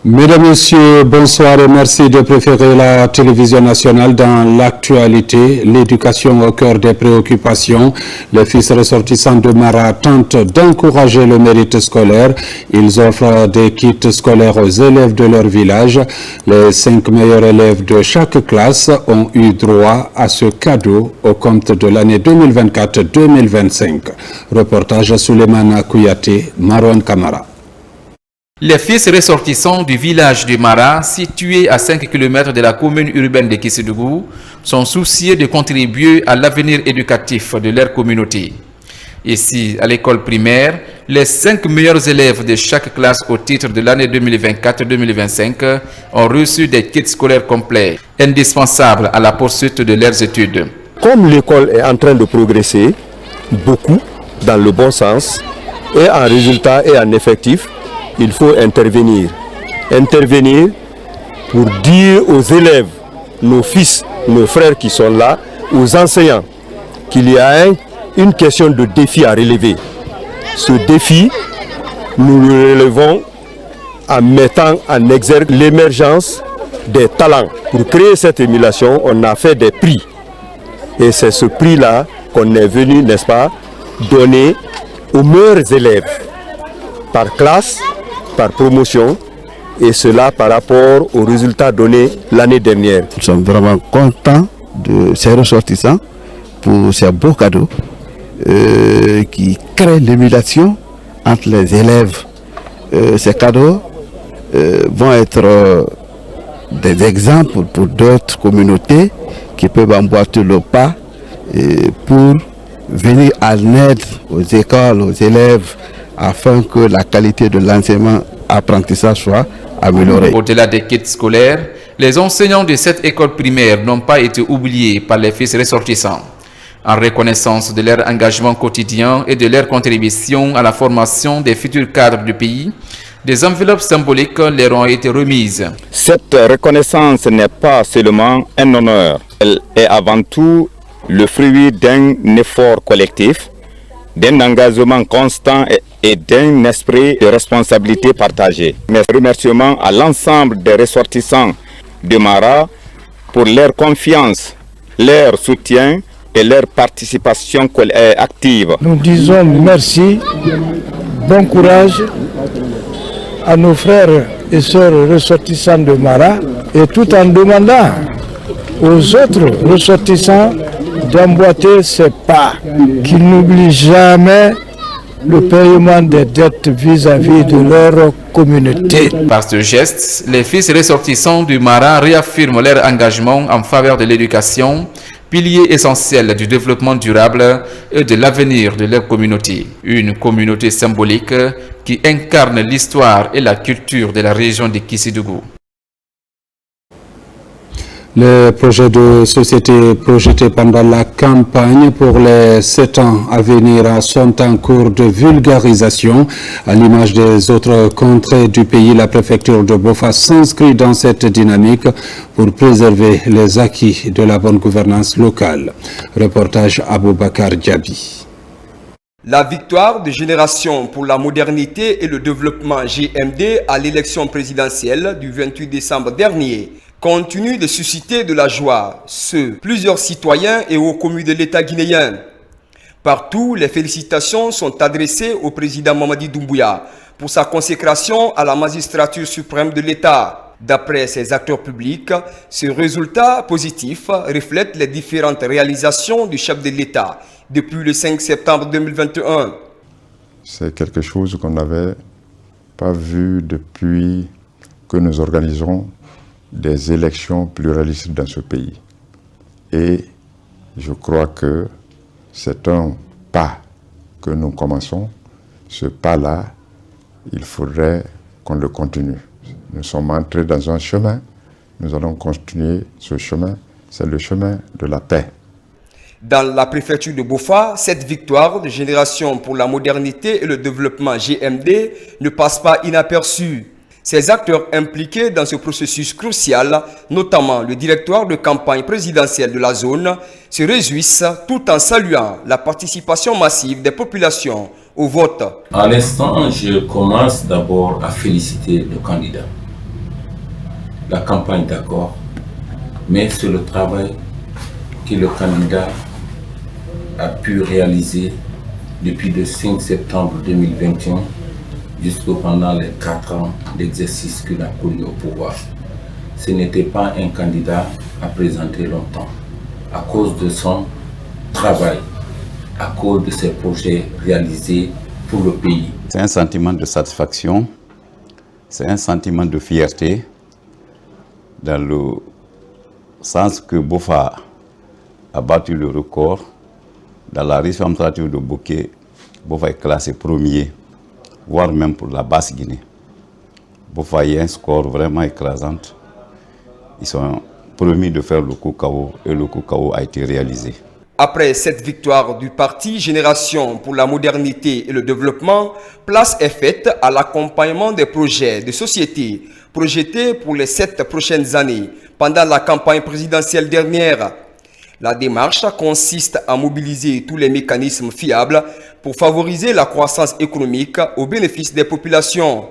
Mesdames, Messieurs, bonsoir et merci de préférer la télévision nationale dans l'actualité. L'éducation au cœur des préoccupations. Les fils ressortissants de Mara tentent d'encourager le mérite scolaire. Ils offrent des kits scolaires aux élèves de leur village. Les 5 meilleurs élèves de chaque classe ont eu droit à ce cadeau au compte de l'année 2024-2025. Reportage Souleymane Kouyaté, Marouane Kamara. Les fils ressortissants du village de Mara, situé à 5 km de la commune urbaine de Kissédougou, sont soucieux de contribuer à l'avenir éducatif de leur communauté. Ici, à l'école primaire, les 5 meilleurs élèves de chaque classe au titre de l'année 2024-2025 ont reçu des kits scolaires complets, indispensables à la poursuite de leurs études. Comme l'école est en train de progresser beaucoup dans le bon sens, et en résultat et en effectif, il faut intervenir. Intervenir pour dire aux élèves, nos fils, nos frères qui sont là, aux enseignants, qu'il y a une question de défi à relever. Ce défi, nous le relevons en mettant en exergue l'émergence des talents. Pour créer cette émulation, on a fait des prix. Et c'est ce prix-là qu'on est venu, n'est-ce pas, donner aux meilleurs élèves, par classe, par promotion, et cela par rapport aux résultats donnés l'année dernière. Nous sommes vraiment contents de ces ressortissants pour ces beaux cadeaux qui créent l'émulation entre les élèves. Ces cadeaux vont être des exemples pour d'autres communautés qui peuvent emboîter le pas pour venir en aide aux écoles, aux élèves, afin que la qualité de l'enseignement apprentissage soit améliorée. Au-delà des kits scolaires, les enseignants de cette école primaire n'ont pas été oubliés par les fils ressortissants. En reconnaissance de leur engagement quotidien et de leur contribution à la formation des futurs cadres du pays, des enveloppes symboliques leur ont été remises. Cette reconnaissance n'est pas seulement un honneur, elle est avant tout le fruit d'un effort collectif, d'un engagement constant et d'un esprit de responsabilité partagée. Mes remerciements à l'ensemble des ressortissants de Mara pour leur confiance, leur soutien et leur participation active. Nous disons merci, bon courage à nos frères et sœurs ressortissants de Mara, et tout en demandant aux autres ressortissants d'emboîter ses pas, qu'ils n'oublient jamais le paiement des dettes vis-à-vis de leur communauté. Par ce geste, les fils ressortissants du Mara réaffirment leur engagement en faveur de l'éducation, pilier essentiel du développement durable et de l'avenir de leur communauté. Une communauté symbolique qui incarne l'histoire et la culture de la région de Kissédougou. Les projets de société projetés pendant la campagne pour les 7 ans à venir sont en cours de vulgarisation. À l'image des autres contrées du pays, la préfecture de Bofa s'inscrit dans cette dynamique pour préserver les acquis de la bonne gouvernance locale. Reportage Aboubakar Diaby. La victoire de Génération pour la modernité et le développement GMD à l'élection présidentielle du 28 décembre dernier continue de susciter de la joie plusieurs citoyens et hauts commis de l'État guinéen. Partout, les félicitations sont adressées au président Mamadi Doumbouya pour sa consécration à la magistrature suprême de l'État. D'après ces acteurs publics, ce résultat positif reflète les différentes réalisations du chef de l'État depuis le 5 septembre 2021. C'est quelque chose qu'on n'avait pas vu depuis que nous organisons des élections pluralistes dans ce pays. Et je crois que c'est un pas que nous commençons. Ce pas-là, il faudrait qu'on le continue. Nous sommes entrés dans un chemin, nous allons continuer ce chemin, c'est le chemin de la paix. Dans la préfecture de Bofa, cette victoire de Génération pour la modernité et le développement GMD ne passe pas inaperçue. Ces acteurs impliqués dans ce processus crucial, notamment le directoire de campagne présidentielle de la zone, se réjouissent tout en saluant la participation massive des populations au vote. À l'instant, je commence d'abord à féliciter le candidat. la campagne, d'accord, mais c'est le travail que le candidat a pu réaliser depuis le 5 septembre 2021 jusqu'au pendant les 4 ans d'exercice qu'il a connu au pouvoir. Ce n'était pas un candidat à présenter longtemps, à cause de son travail, à cause de ses projets réalisés pour le pays. C'est un sentiment de satisfaction, c'est un sentiment de fierté, dans le sens que Boffa a battu le record. Dans la riche administrative de Bouquet, Boffa est classé premier, voire même pour la Basse-Guinée. Boffa a un score vraiment écrasant. Ils sont promis de faire le coup KO et le coup KO a été réalisé. Après cette victoire du parti Génération pour la modernité et le développement, place est faite à l'accompagnement des projets de société projetés pour les 7 prochaines années pendant la campagne présidentielle dernière. La démarche consiste à mobiliser tous les mécanismes fiables pour favoriser la croissance économique au bénéfice des populations.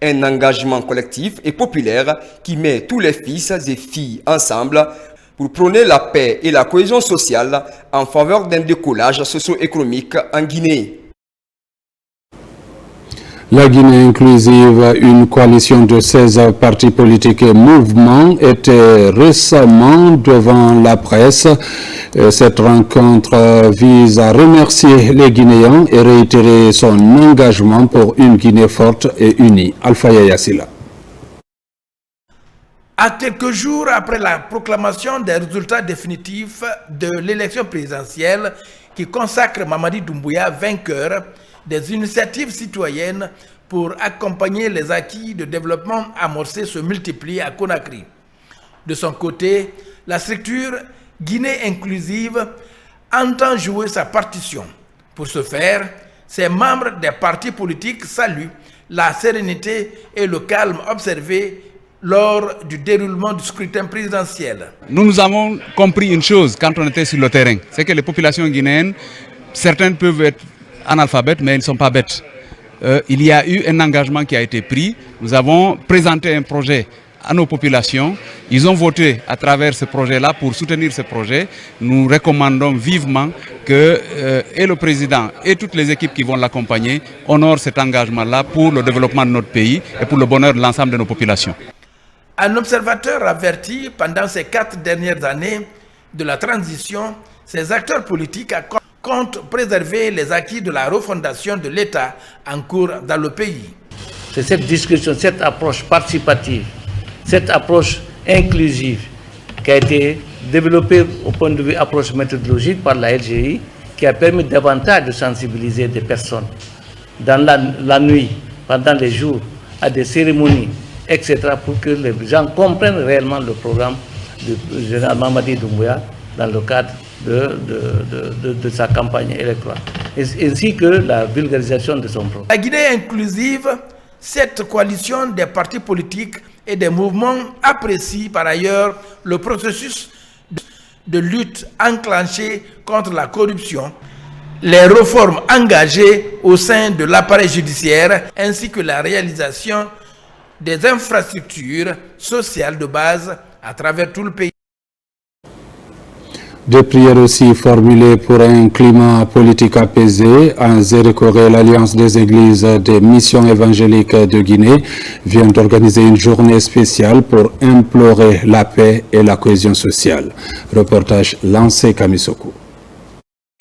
Un engagement collectif et populaire qui met tous les fils et filles ensemble pour prôner la paix et la cohésion sociale en faveur d'un décollage socio-économique en Guinée. La Guinée inclusive, une coalition de 16 partis politiques et mouvements, était récemment devant la presse. Cette rencontre vise à remercier les Guinéens et réitérer son engagement pour une Guinée forte et unie. Alpha Yassila. À quelques jours après la proclamation des résultats définitifs de l'élection présidentielle qui consacre Mamadi Doumbouya vainqueur, des initiatives citoyennes pour accompagner les acquis de développement amorcés se multiplient à Conakry. De son côté, la structure Guinée inclusive entend jouer sa partition. Pour ce faire, ses membres des partis politiques saluent la sérénité et le calme observés lors du déroulement du scrutin présidentiel. Nous avons compris une chose quand on était sur le terrain, c'est que les populations guinéennes, certaines peuvent être analphabètes, mais elles ne sont pas bêtes. Il y a eu un engagement qui a été pris. Nous avons présenté un projet à nos populations. Ils ont voté à travers ce projet-là pour soutenir ce projet. Nous recommandons vivement que et le président et toutes les équipes qui vont l'accompagner honorent cet engagement-là pour le développement de notre pays et pour le bonheur de l'ensemble de nos populations. Un observateur averti pendant ces 4 dernières années de la transition, ces acteurs politiques comptent préserver les acquis de la refondation de l'État en cours dans le pays. C'est cette discussion, cette approche participative, cette approche inclusive qui a été développée au point de vue approche méthodologique par la LGI qui a permis davantage de sensibiliser des personnes dans la nuit, pendant les jours, à des cérémonies, etc. pour que les gens comprennent réellement le programme du général Mamadi Doumbouya dans le cadre de sa campagne électorale, ainsi que la vulgarisation de son programme. La Guinée inclusive, cette coalition des partis politiques et des mouvements apprécie par ailleurs le processus de lutte enclenché contre la corruption, les réformes engagées au sein de l'appareil judiciaire, ainsi que la réalisation des infrastructures sociales de base à travers tout le pays. Des prières aussi formulées pour un climat politique apaisé. En Zérékoré, l'Alliance des Églises des Missions évangéliques de Guinée vient d'organiser une journée spéciale pour implorer la paix et la cohésion sociale. Reportage lancé Kamisoko.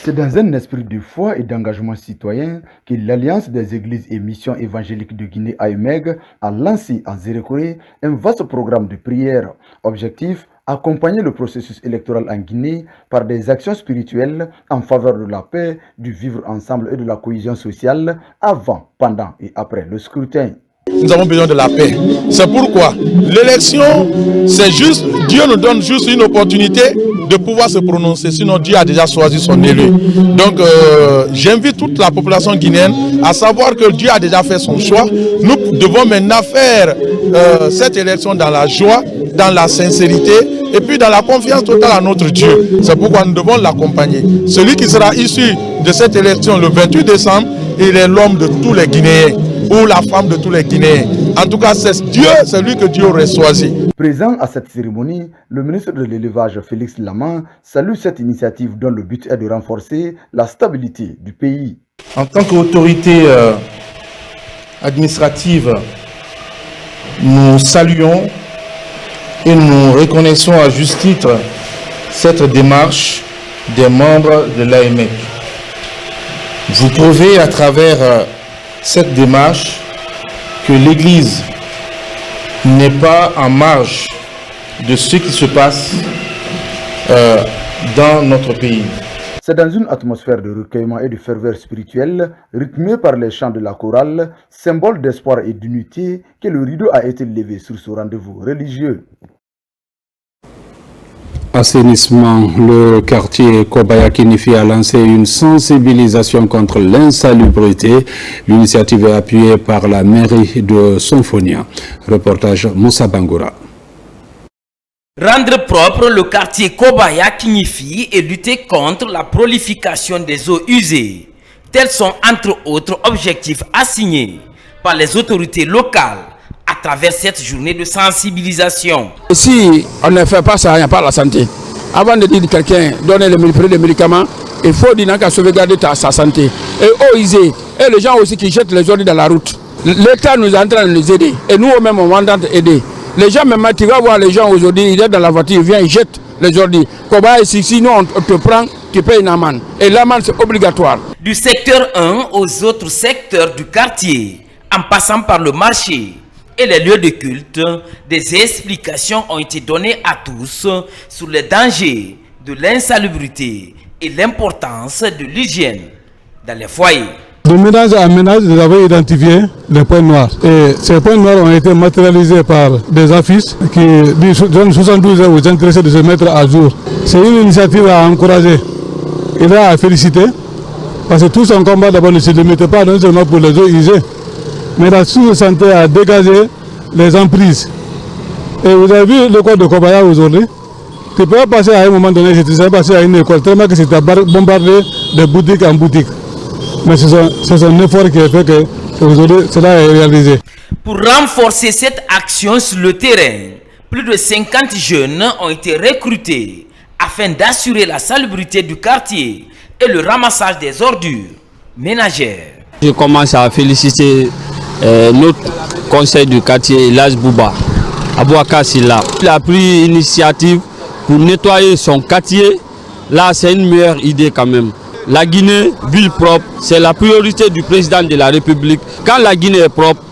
C'est dans un esprit de foi et d'engagement citoyen que l'Alliance des Églises et Missions évangéliques de Guinée AEMEG a lancé en Zérékoré un vaste programme de prière. Objectif: accompagner le processus électoral en Guinée par des actions spirituelles en faveur de la paix, du vivre ensemble et de la cohésion sociale avant, pendant et après le scrutin. Nous avons besoin de la paix. C'est pourquoi l'élection, c'est juste, Dieu nous donne juste une opportunité de pouvoir se prononcer, sinon Dieu a déjà choisi son élu. Donc j'invite toute la population guinéenne à savoir que Dieu a déjà fait son choix. Nous devons maintenant faire cette élection dans la joie, dans la sincérité et puis dans la confiance totale à notre Dieu. C'est pourquoi nous devons l'accompagner. Celui qui sera issu de cette élection le 28 décembre, il est l'homme de tous les Guinéens ou la femme de tous les Guinéens. En tout cas, c'est Dieu, c'est lui que Dieu aurait choisi. Présent à cette cérémonie, le ministre de l'Élevage Félix Lamant salue cette initiative dont le but est de renforcer la stabilité du pays. En tant qu'autorité administrative, nous saluons et nous reconnaissons à juste titre cette démarche des membres de l'AMEC. Vous prouvez à travers cette démarche que l'Église n'est pas en marge de ce qui se passe dans notre pays. C'est dans une atmosphère de recueillement et de ferveur spirituelle, rythmée par les chants de la chorale, symbole d'espoir et d'unité, que le rideau a été levé sur ce rendez-vous religieux. Assainissement, le quartier Kobaya-Kinifi a lancé une sensibilisation contre l'insalubrité. L'initiative est appuyée par la mairie de Sonfonia. Reportage Moussa Bangoura. Rendre propre le quartier Kobaya-Kinifi et lutter contre la prolification des eaux usées. Tels sont entre autres objectifs assignés par les autorités locales à travers cette journée de sensibilisation. Si on ne fait pas ça, il n'y a pas la santé. Avant de dire à quelqu'un, donner les médicaments, il faut dire qu'à sauvegarder sa santé. Et eau usée, et les gens aussi qui jettent les ordures dans la route. L'État nous est en train de nous aider. Et nous même, on va aider. Les gens, même, tu vas voir les gens aujourd'hui, ils sont dans la voiture, ils viennent, ils jettent les ordures. Sinon, on te prend, tu payes une amende. Et l'amende, c'est obligatoire. Du secteur 1 aux autres secteurs du quartier, en passant par le marché et les lieux de culte, des explications ont été données à tous sur les dangers de l'insalubrité et l'importance de l'hygiène dans les foyers. De ménage à ménage, nous avons identifié les points noirs. Et ces points noirs ont été matérialisés par des affiches qui donnent 72 heures aux intéressés de se mettre à jour. C'est une initiative à encourager et là à féliciter. Parce que tout son combat d'abord ne se limite pas non seulement pour les eaux usées, mais la sous-santé a dégagé les emprises. Et vous avez vu le code de Kobaya aujourd'hui. Tu peux passer à un moment donné, je te sais passer à une école, tellement que c'était bombardé de boutique en boutique. Mais c'est un effort qui est fait que aujourd'hui cela est réalisé. Pour renforcer cette action sur le terrain, plus de 50 jeunes ont été recrutés afin d'assurer la salubrité du quartier et le ramassage des ordures ménagères. Je commence à féliciter notre conseil du quartier, Elhadj Bouba, Abouaka Silla. Il a pris l'initiative pour nettoyer son quartier. Là, c'est une meilleure idée quand même. La Guinée, ville propre, c'est la priorité du président de la République. Quand la Guinée est propre,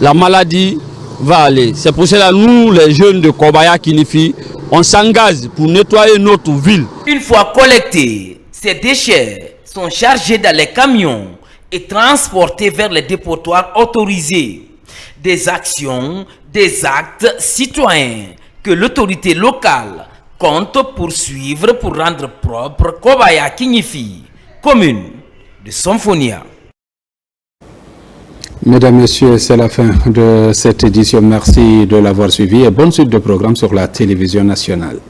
la maladie va aller. C'est pour cela que nous, les jeunes de Kobaya-Kinifi, on s'engage pour nettoyer notre ville. Une fois collectés, ces déchets sont chargés dans les camions et transportés vers les dépotoirs autorisés. Des actions, des actes citoyens que l'autorité locale compte poursuivre pour rendre propre Kobaya-Kinifi, commune de Sonfonia. Mesdames, Messieurs, c'est la fin de cette édition. Merci de l'avoir suivi et bonne suite de programme sur la télévision nationale.